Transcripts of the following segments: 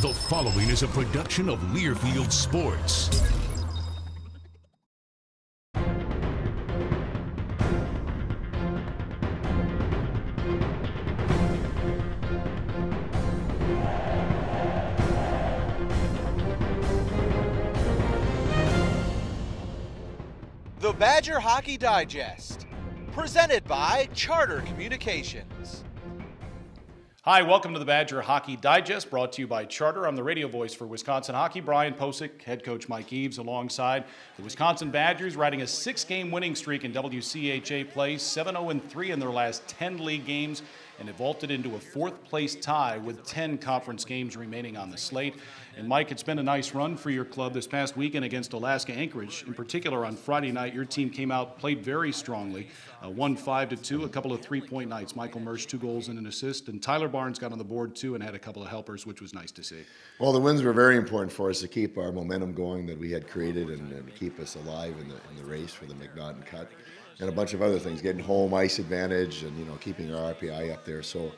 The following is a production of Learfield Sports. The Badger Hockey Digest, presented by Charter Communications. Hi, welcome to the Badger Hockey Digest, brought to you by Charter. I'm the radio voice for Wisconsin hockey, Brian Posick, head coach Mike Eaves, alongside the Wisconsin Badgers, riding a 6-game winning streak in WCHA play, 7-0-3 in their last 10 league games, and have vaulted into a fourth-place tie with 10 conference games remaining on the slate. And Mike, it's been a nice run for your club this past weekend against Alaska-Anchorage. In particular, on Friday night, your team came out, played very strongly, won 5-2, a couple of three-point nights. Michael Mersch, 2 goals and an assist, and Tyler Barnes got on the board too and had a couple of helpers, which was nice to see. Well, the wins were very important for us to keep our momentum going that we had created and keep us alive in the race for the McNaughton Cut, and a bunch of other things, getting home ice advantage and keeping our RPI up there. So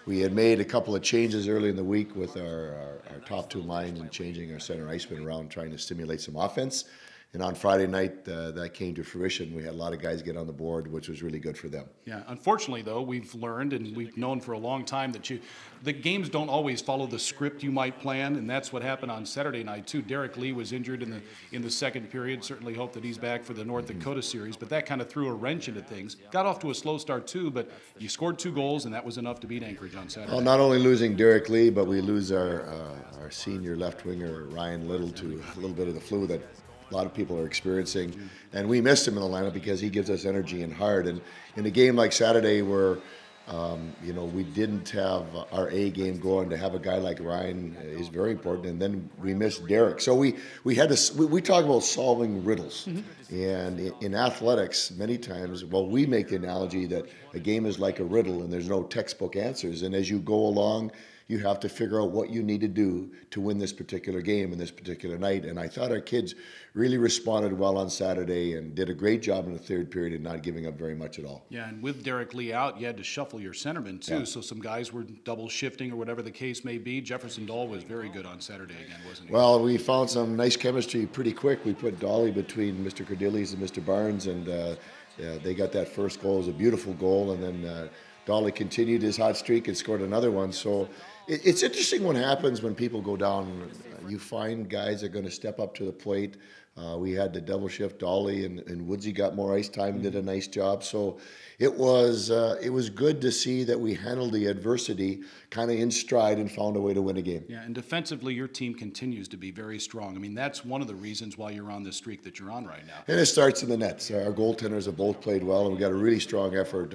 we had made a couple of changes early in the week with our top 2 lines and changing our center iceman around, trying to stimulate some offense. And on Friday night, that came to fruition. We had a lot of guys get on the board, which was really good for them. Yeah, unfortunately, though, we've learned and we've known for a long time that the games don't always follow the script you might plan, and that's what happened on Saturday night, too. Derek Lee was injured in the second period. Certainly hope that he's back for the North Dakota series, but that kind of threw a wrench into things. Got off to a slow start, too, but you scored 2 goals, and that was enough to beat Anchorage on Saturday. Well, not only losing Derek Lee, but we lose our senior left winger, Ryan Little, to a little bit of the flu that a lot of people are experiencing, and we missed him in the lineup because he gives us energy and heart. And in a game like Saturday, where we didn't have our A game going, to have a guy like Ryan is very important. And then we missed Derek, so we had to. We talk about solving riddles, and in athletics, many times, we make the analogy that a game is like a riddle, and there's no textbook answers. And as you go along, you have to figure out what you need to do to win this particular game and this particular night. And I thought our kids really responded well on Saturday and did a great job in the third period and not giving up very much at all. Yeah, and with Derek Lee out, you had to shuffle your centermen too. Yeah. So some guys were double shifting or whatever the case may be. Jefferson Dahl was very good on Saturday again, wasn't he? Well, we found some nice chemistry pretty quick. We put Dolly between Mr. Cordelius and Mr. Barnes, and they got that first goal. It was a beautiful goal, and then Dolly continued his hot streak and scored another one. So it's interesting what happens when people go down. You find guys are going to step up to the plate. We had the double shift. Dolly and Woodsy got more ice time, did a nice job. So it was good to see that we handled the adversity kind of in stride and found a way to win a game. Yeah, and defensively, your team continues to be very strong. I mean, that's one of the reasons why you're on the streak that you're on right now. And it starts in the nets. Our goaltenders have both played well, and we got a really strong effort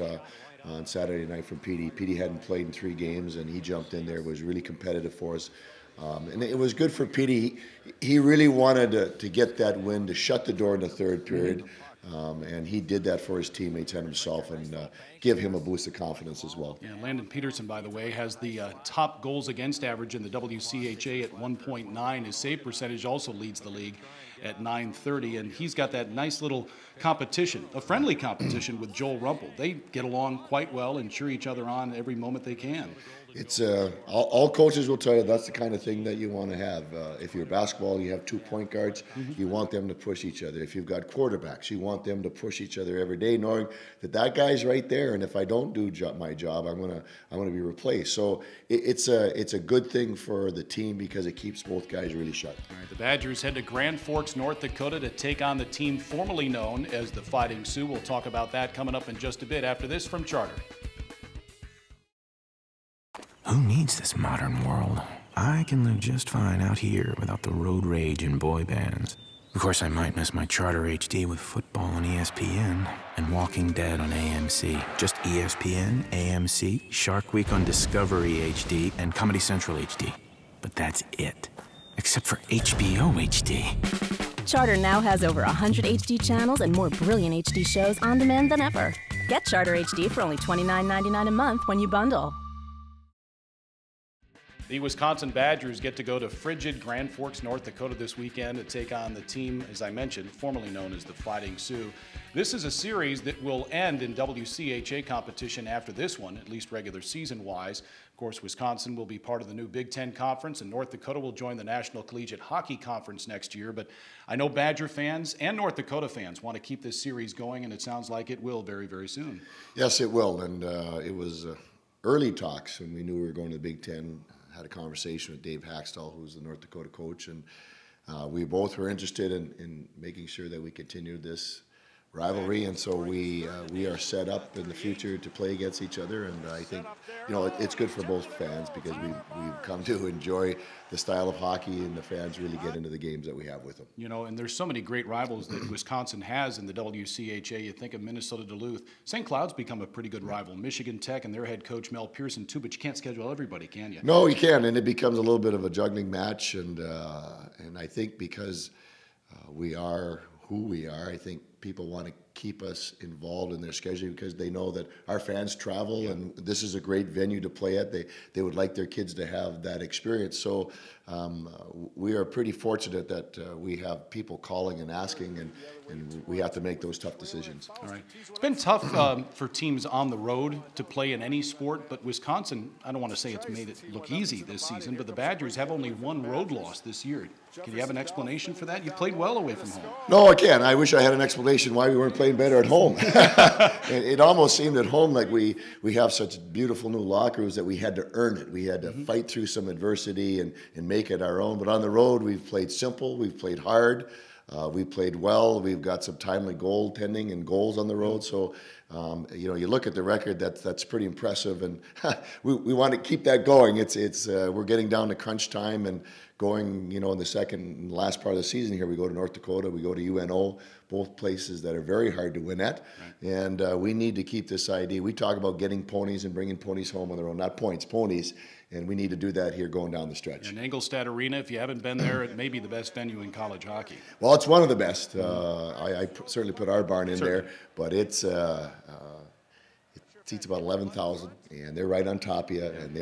on Saturday night from Petey. Petey hadn't played in 3 games, and he jumped in there, was really competitive for us. And it was good for Petey. He really wanted to get that win, to shut the door in the third period, and he did that for his teammates and himself, and give him a boost of confidence as well. Yeah, Landon Peterson, by the way, has the top goals against average in the WCHA at 1.9. His save percentage also leads the league at .930, and he's got that nice little competition, a friendly competition with Joel Rumpel. They get along quite well and cheer each other on every moment they can. It's all coaches will tell you that's the kind of thing that you want to have. If you're basketball, you have 2 point guards. You want them to push each other. If you've got quarterbacks, you want them to push each other every day, knowing that guy's right there, and if I don't do my job, I'm gonna be replaced. So it's a good thing for the team because it keeps both guys really sharp. All right, the Badgers head to Grand Forks, North Dakota, to take on the team formerly known as the Fighting Sioux. We'll talk about that coming up in just a bit after this from Charter. Who needs this modern world? I can live just fine out here without the road rage and boy bands. Of course, I might miss my Charter HD with football on ESPN and Walking Dead on AMC. Just ESPN, AMC, Shark Week on Discovery HD, and Comedy Central HD. But that's it. Except for HBO HD. Charter now has over 100 HD channels and more brilliant HD shows on demand than ever. Get Charter HD for only $29.99 a month when you bundle. The Wisconsin Badgers get to go to frigid Grand Forks, North Dakota this weekend to take on the team, as I mentioned, formerly known as the Fighting Sioux. This is a series that will end in WCHA competition after this one, at least regular season-wise. Of course, Wisconsin will be part of the new Big Ten Conference, and North Dakota will join the National Collegiate Hockey Conference next year. But I know Badger fans and North Dakota fans want to keep this series going, and it sounds like it will very, very soon. Yes, it will, and it was early talks when we knew we were going to the Big Ten. Had a conversation with Dave Haxtell, who's the North Dakota coach, and we both were interested in making sure that we continued this rivalry, and so we are set up in the future to play against each other, and I think it's good for both fans because we've come to enjoy the style of hockey, and the fans really get into the games that we have with them. And there's so many great rivals that Wisconsin has in the WCHA. You think of Minnesota Duluth. St. Cloud's become a pretty good rival. Michigan Tech and their head coach Mel Pearson too, but you can't schedule everybody, can you? No, you can, and it becomes a little bit of a juggling match, and I think because we are who we are, I think people want to keep us involved in their schedule because they know that our fans travel, and this is a great venue to play at. They would like their kids to have that experience. So we are pretty fortunate that we have people calling and asking, and we have to make those tough decisions. All right. It's been tough for teams on the road to play in any sport, but Wisconsin, I don't want to say it's made it look easy this season, but the Badgers have only one road loss this year. Can you have an explanation for that? You played well away from home. No, I can't. I wish I had an explanation why we weren't playing better at home. It almost seemed at home like we have such beautiful new locker rooms that we had to earn it. We had to fight through some adversity and make it our own. But on the road, we've played simple, we've played hard, we played well. We've got some timely goaltending and goals on the road. So, you look at the record, that's pretty impressive, and we want to keep that going. We're getting down to crunch time and going, in the second and last part of the season here, we go to North Dakota, we go to UNO, both places that are very hard to win at. Right. And we need to keep this idea. We talk about getting ponies and bringing ponies home on their own, not points, ponies. And we need to do that here going down the stretch. And Engelstad Arena, if you haven't been there, it may be the best venue in college hockey. Well, it's one of the best. I certainly put our barn in there, but it seats about 11,000, and they're right on top of you, and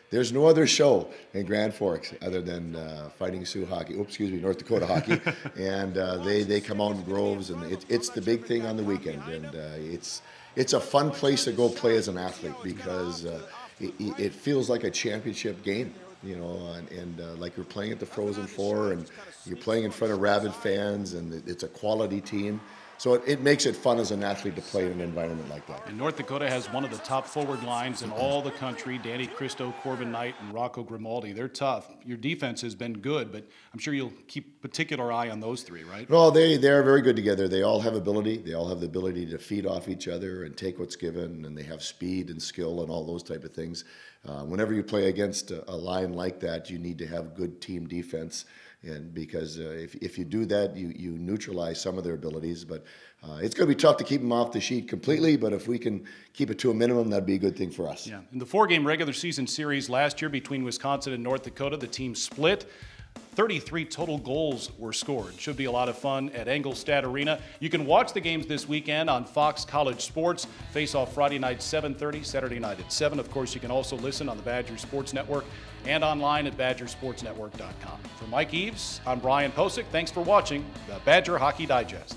there's no other show in Grand Forks other than Fighting Sioux hockey. North Dakota hockey, and they come out in groves, and it's the big thing on the weekend, and it's a fun place to go play as an athlete because it feels like a championship game, and like you're playing at the Frozen Four, and you're playing in front of rabid fans, and it's a quality team. So it makes it fun as an athlete to play in an environment like that. And North Dakota has one of the top forward lines in all the country. Danny Cristo, Corbin Knight, and Rocco Grimaldi. They're tough. Your defense has been good, but I'm sure you'll keep particular eye on those three, right? No, they are very good together. They all have ability. They all have the ability to feed off each other and take what's given, and they have speed and skill and all those type of things. Whenever you play against a line like that, you need to have good team defense. And because if you do that, you neutralize some of their abilities. But it's going to be tough to keep them off the sheet completely. But if we can keep it to a minimum, that'd be a good thing for us. Yeah. In the 4-game regular season series last year between Wisconsin and North Dakota, the team split. 33 total goals were scored. Should be a lot of fun at Engelstad Arena. You can watch the games this weekend on Fox College Sports. Face-off Friday night 7:30, Saturday night at 7. Of course, you can also listen on the Badger Sports Network and online at badgersportsnetwork.com. For Mike Eaves, I'm Brian Posick. Thanks for watching the Badger Hockey Digest.